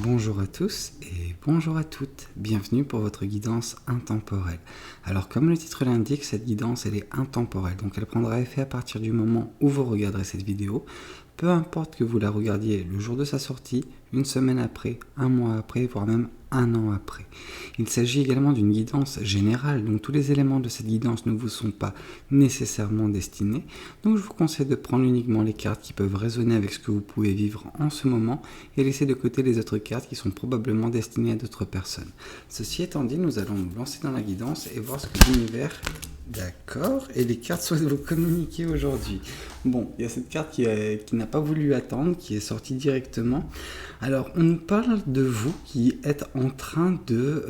Bonjour à tous et bonjour à toutes, bienvenue pour votre guidance intemporelle. Alors comme le titre l'indique, cette guidance elle est intemporelle, donc elle prendra effet à partir du moment où vous regarderez cette vidéo, peu importe que vous la regardiez le jour de sa sortie, une semaine après, un mois après, voire même un an après. Il s'agit également d'une guidance générale, donc tous les éléments de cette guidance ne vous sont pas nécessairement destinés, donc je vous conseille de prendre uniquement les cartes qui peuvent résonner avec ce que vous pouvez vivre en ce moment et laisser de côté les autres cartes qui sont probablement destinées à d'autres personnes. Ceci étant dit, nous allons nous lancer dans la guidance et voir ce que l'univers... D'accord, et les cartes souhaitent vous communiquer aujourd'hui. Bon, il y a cette carte qui n'a pas voulu attendre, qui est sortie directement. Alors, on nous parle de vous qui êtes en train de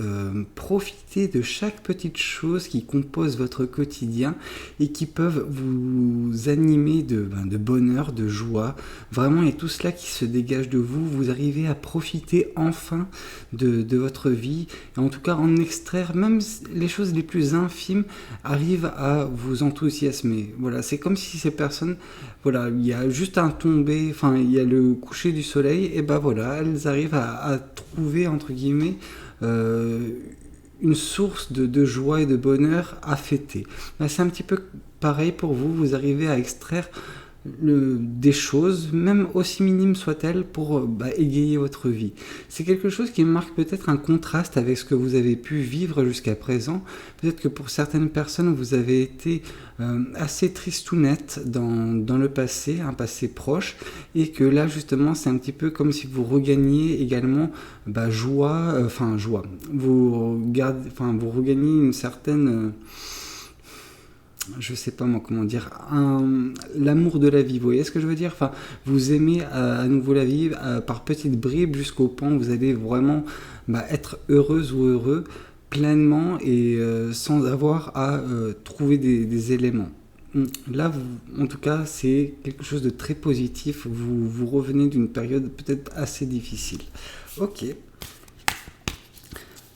profiter de chaque petite chose qui compose votre quotidien et qui peuvent vous animer de bonheur, de joie. Vraiment, il y a tout cela qui se dégage de vous. Vous arrivez à profiter enfin de votre vie, et en tout cas en extraire même les choses les plus infimes arrivent à vous enthousiasmer. Voilà, c'est comme si ces personnes, voilà, il y a juste un tombé, enfin il y a le coucher du soleil, et ben voilà, elles arrivent à trouver entre guillemets une source de joie et de bonheur à fêter. Ben, c'est un petit peu pareil pour vous, vous arrivez à extraire des choses, même aussi minimes soient-elles, pour égayer votre vie. C'est quelque chose qui marque peut-être un contraste avec ce que vous avez pu vivre jusqu'à présent. Peut-être que pour certaines personnes, vous avez été assez tristounette dans le passé, un passé proche, et que là, justement, c'est un petit peu comme si vous regagniez également joie. Vous regagnez une certaine... je sais pas moi comment dire, l'amour de la vie, vous voyez ce que je veux dire, enfin, vous aimez à nouveau la vie par petites bribes jusqu'au point où vous allez vraiment être heureuse ou heureux pleinement et sans avoir à trouver des éléments. Là, en tout cas, c'est quelque chose de très positif, vous revenez d'une période peut-être assez difficile. Ok,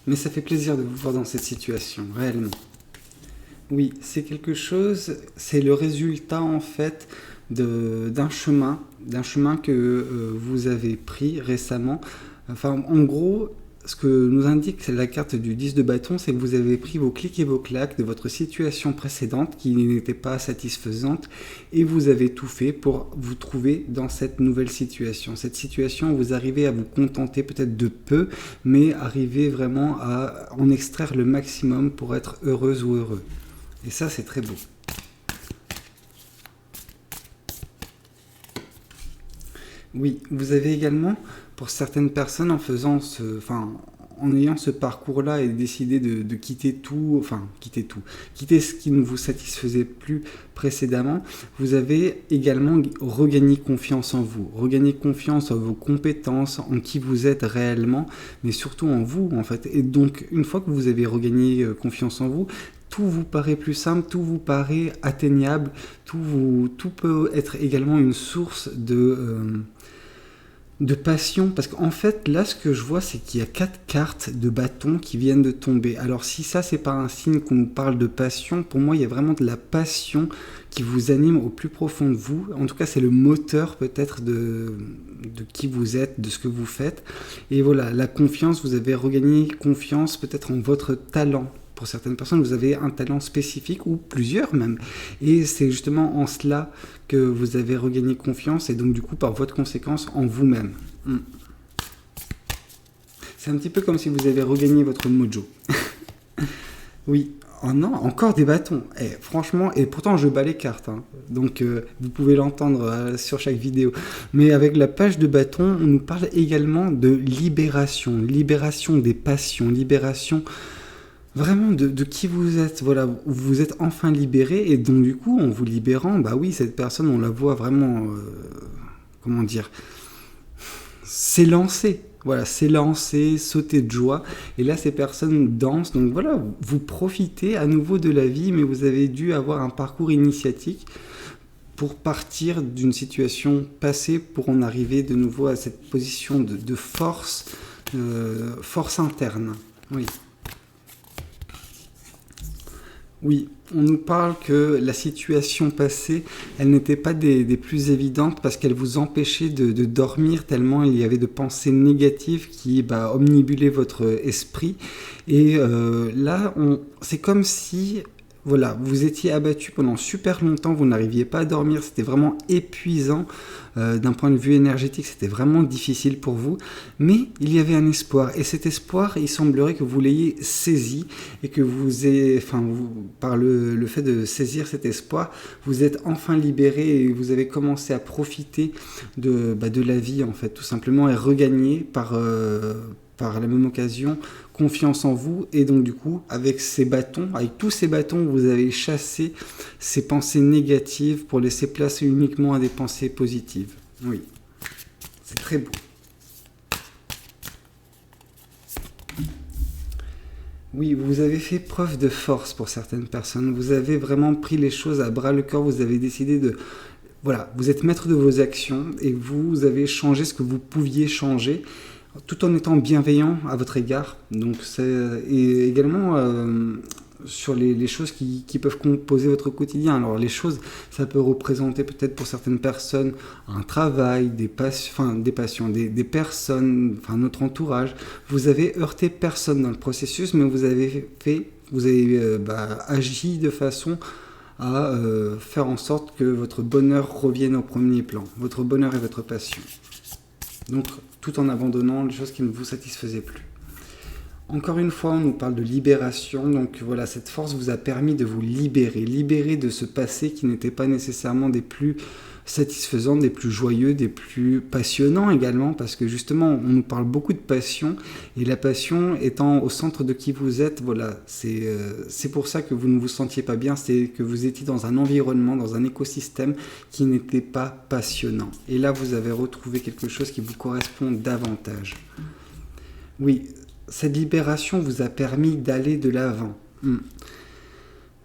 mais ça fait plaisir de vous voir dans cette situation, réellement. Oui, c'est quelque chose, c'est le résultat en fait d'un chemin que vous avez pris récemment. Enfin, en gros, ce que nous indique la carte du 10 de bâton, c'est que vous avez pris vos clics et vos claques de votre situation précédente qui n'était pas satisfaisante et vous avez tout fait pour vous trouver dans cette nouvelle situation. Cette situation où vous arrivez à vous contenter peut-être de peu, mais arrivez vraiment à en extraire le maximum pour être heureuse ou heureux. Et ça, c'est très beau. Oui, vous avez également, pour certaines personnes, en ayant ce parcours-là et décidé de quitter tout, quitter ce qui ne vous satisfaisait plus précédemment, vous avez également regagné confiance en vous, regagné confiance en vos compétences, en qui vous êtes réellement, mais surtout en vous, en fait. Et donc, une fois que vous avez regagné confiance en vous, tout vous paraît plus simple, tout vous paraît atteignable, tout peut être également une source de passion, parce qu'en fait là ce que je vois c'est qu'il y a 4 cartes de bâton qui viennent de tomber. Alors si ça c'est pas un signe qu'on nous parle de passion, pour moi il y a vraiment de la passion qui vous anime au plus profond de vous. En tout cas c'est le moteur peut-être de qui vous êtes, de ce que vous faites. Et voilà, la confiance, vous avez regagné confiance peut-être en votre talent. Pour certaines personnes, vous avez un talent spécifique, ou plusieurs même. Et c'est justement en cela que vous avez regagné confiance, et donc du coup, par votre conséquence, en vous-même. C'est un petit peu comme si vous avez regagné votre mojo. Oui. Oh non, encore des bâtons. Franchement, et pourtant je bats les cartes, hein. Donc vous pouvez l'entendre sur chaque vidéo. Mais avec la page de bâton, on nous parle également de libération, libération des passions, libération vraiment de qui vous êtes. Voilà, vous êtes enfin libéré, et donc du coup, en vous libérant, oui, cette personne, on la voit vraiment, comment dire, s'élancer. Voilà, s'élancer, sauter de joie. Et là, ces personnes dansent. Donc voilà, vous profitez à nouveau de la vie, mais vous avez dû avoir un parcours initiatique pour partir d'une situation passée pour en arriver de nouveau à cette position de force, force interne. Oui. Oui, on nous parle que la situation passée, elle n'était pas des plus évidentes parce qu'elle vous empêchait de dormir tellement il y avait de pensées négatives qui omnibulaient votre esprit. Et là, c'est comme si voilà, vous étiez abattu pendant super longtemps, vous n'arriviez pas à dormir, c'était vraiment épuisant d'un point de vue énergétique, c'était vraiment difficile pour vous, mais il y avait un espoir, et cet espoir, il semblerait que vous l'ayez saisi, et que par le fait de saisir cet espoir, vous êtes enfin libéré, et vous avez commencé à profiter de la vie, en fait, tout simplement, et regagner par la même occasion, confiance en vous, et donc du coup, avec tous ces bâtons, vous avez chassé ces pensées négatives pour laisser place uniquement à des pensées positives. Oui, c'est très beau. Oui, vous avez fait preuve de force pour certaines personnes, vous avez vraiment pris les choses à bras le corps, vous avez décidé de... Voilà, vous êtes maître de vos actions, et vous avez changé ce que vous pouviez changer, tout en étant bienveillant à votre égard. Donc et également sur les choses qui peuvent composer votre quotidien. Alors les choses, ça peut représenter peut-être pour certaines personnes un travail, des passions, des personnes, notre entourage. Vous avez heurté personne dans le processus, mais vous avez agi de façon à faire en sorte que votre bonheur revienne au premier plan, votre bonheur et votre passion. Donc, tout en abandonnant les choses qui ne vous satisfaisaient plus. Encore une fois, on nous parle de libération, donc voilà, cette force vous a permis de vous libérer de ce passé qui n'était pas nécessairement des plus satisfaisants, des plus joyeux, des plus passionnants également, parce que justement, on nous parle beaucoup de passion, et la passion étant au centre de qui vous êtes, voilà, c'est pour ça que vous ne vous sentiez pas bien, c'est que vous étiez dans un environnement, dans un écosystème qui n'était pas passionnant. Et là, vous avez retrouvé quelque chose qui vous correspond davantage. Oui, cette libération vous a permis d'aller de l'avant.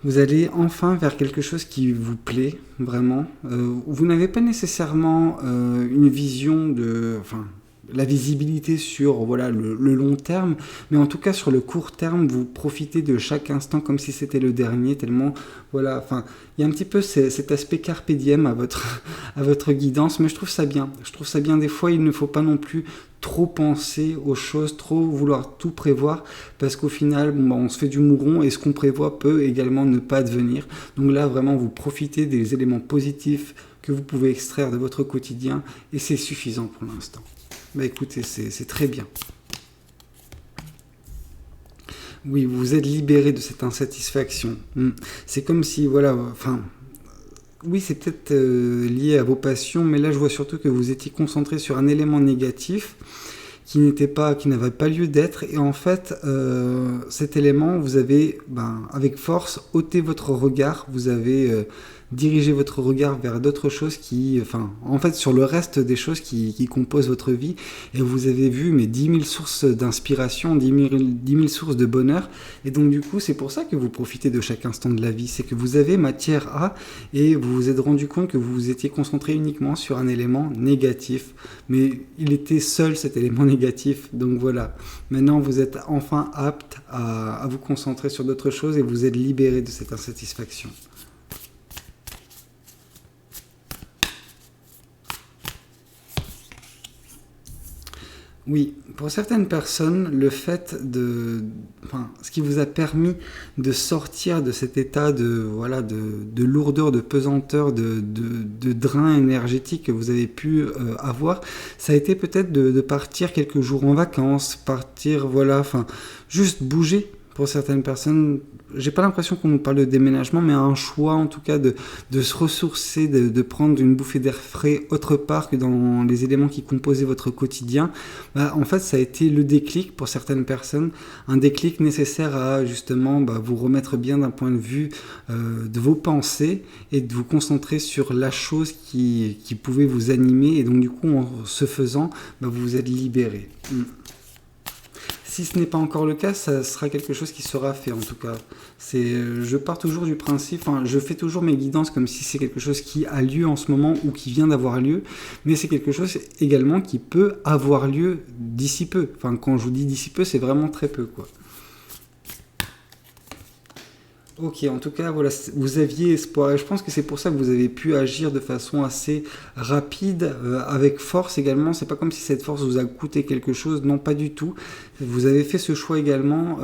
Vous allez enfin vers quelque chose qui vous plaît, vraiment. Vous n'avez pas nécessairement une vision la visibilité sur le long terme, mais en tout cas sur le court terme, vous profitez de chaque instant comme si c'était le dernier, tellement, il y a un petit peu cet aspect carpe diem à votre guidance, mais je trouve ça bien. Je trouve ça bien, des fois, il ne faut pas non plus trop penser aux choses, trop vouloir tout prévoir, parce qu'au final, on se fait du mouron, et ce qu'on prévoit peut également ne pas advenir. Donc là, vraiment, vous profitez des éléments positifs que vous pouvez extraire de votre quotidien, et c'est suffisant pour l'instant. Écoutez, c'est très bien. Oui, vous vous êtes libéré de cette insatisfaction. C'est comme si, oui, c'est peut-être lié à vos passions, mais là, je vois surtout que vous étiez concentré sur un élément négatif qui n'avait pas lieu d'être, et en fait, cet élément, vous avez, avec force, ôté votre regard, vous avez dirigé votre regard vers d'autres choses sur le reste des choses qui composent votre vie, et vous avez vu 10 000 sources d'inspiration, 10 000 sources de bonheur, et donc du coup, c'est pour ça que vous profitez de chaque instant de la vie, c'est que vous avez matière à, et vous vous êtes rendu compte que vous vous étiez concentré uniquement sur un élément négatif, mais il était seul cet élément négatif, donc voilà, maintenant vous êtes enfin apte à vous concentrer sur d'autres choses, et vous êtes libéré de cette insatisfaction. Oui, pour certaines personnes, le fait ce qui vous a permis de sortir de cet état de lourdeur, de pesanteur, de drain énergétique que vous avez pu avoir, ça a été peut-être de partir quelques jours en vacances, juste bouger. Pour certaines personnes, j'ai pas l'impression qu'on nous parle de déménagement, mais un choix en tout cas de se ressourcer, de prendre une bouffée d'air frais autre part que dans les éléments qui composaient votre quotidien. En fait, ça a été le déclic pour certaines personnes, un déclic nécessaire à justement vous remettre bien d'un point de vue de vos pensées, et de vous concentrer sur la chose qui pouvait vous animer, et donc du coup, en ce faisant, vous vous êtes libéré. Si ce n'est pas encore le cas, ça sera quelque chose qui sera fait en tout cas. Je pars toujours du principe, je fais toujours mes guidances comme si c'est quelque chose qui a lieu en ce moment ou qui vient d'avoir lieu, mais c'est quelque chose également qui peut avoir lieu d'ici peu. Quand je vous dis d'ici peu, c'est vraiment très peu, quoi. Ok, en tout cas, voilà, vous aviez espoir et je pense que c'est pour ça que vous avez pu agir de façon assez rapide, avec force également. C'est pas comme si cette force vous a coûté quelque chose, non, pas du tout. Vous avez fait ce choix également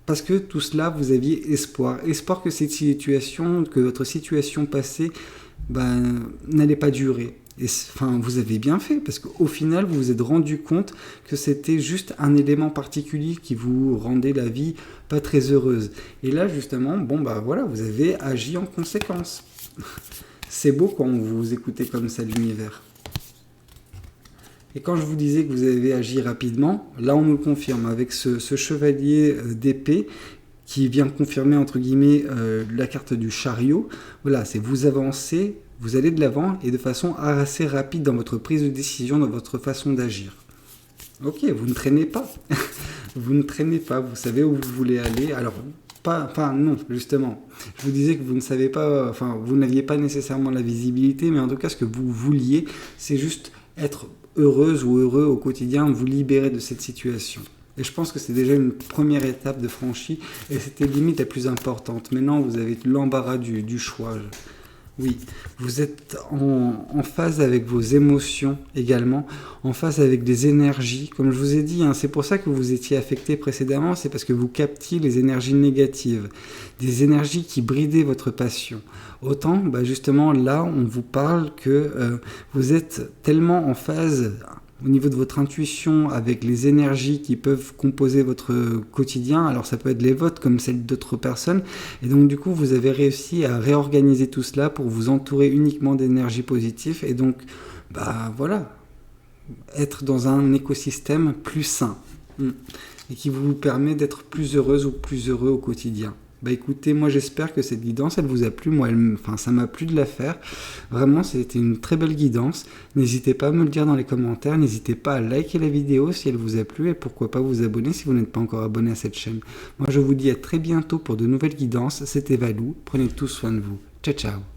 parce que tout cela, vous aviez espoir. Espoir que cette situation, que votre situation passée, n'allait pas durer. Et enfin, vous avez bien fait, parce qu'au final, vous vous êtes rendu compte que c'était juste un élément particulier qui vous rendait la vie pas très heureuse. Et là, justement, voilà, vous avez agi en conséquence. C'est beau quand vous écoutez comme ça l'univers. Et quand je vous disais que vous avez agi rapidement, là on nous le confirme avec ce chevalier d'épée qui vient confirmer entre guillemets la carte du chariot. Voilà, c'est vous avancez, vous allez de l'avant et de façon assez rapide dans votre prise de décision, dans votre façon d'agir. Ok, vous ne traînez pas. Vous ne traînez pas, vous savez où vous voulez aller. Alors, non, justement. Je vous disais que vous ne savez pas, vous n'aviez pas nécessairement la visibilité, mais en tout cas, ce que vous vouliez, c'est juste être heureuse ou heureux au quotidien, vous libérer de cette situation. Et je pense que c'est déjà une première étape de franchie, et c'était limite la plus importante. Maintenant, vous avez l'embarras du choix. Oui, vous êtes en phase avec vos émotions également, en phase avec des énergies. Comme je vous ai dit, c'est pour ça que vous étiez affecté précédemment, c'est parce que vous captiez les énergies négatives, des énergies qui bridaient votre passion. Autant, justement, là, on vous parle que vous êtes tellement en phase au niveau de votre intuition, avec les énergies qui peuvent composer votre quotidien. Alors ça peut être les vôtres comme celles d'autres personnes. Et donc du coup, vous avez réussi à réorganiser tout cela pour vous entourer uniquement d'énergie positive. Et donc, voilà, être dans un écosystème plus sain. Et qui vous permet d'être plus heureuse ou plus heureux au quotidien. Écoutez, moi j'espère que cette guidance, elle vous a plu. Moi, ça m'a plu de la faire. Vraiment, c'était une très belle guidance. N'hésitez pas à me le dire dans les commentaires. N'hésitez pas à liker la vidéo si elle vous a plu. Et pourquoi pas vous abonner si vous n'êtes pas encore abonné à cette chaîne. Moi, je vous dis à très bientôt pour de nouvelles guidances. C'était Valou. Prenez tous soin de vous. Ciao, ciao.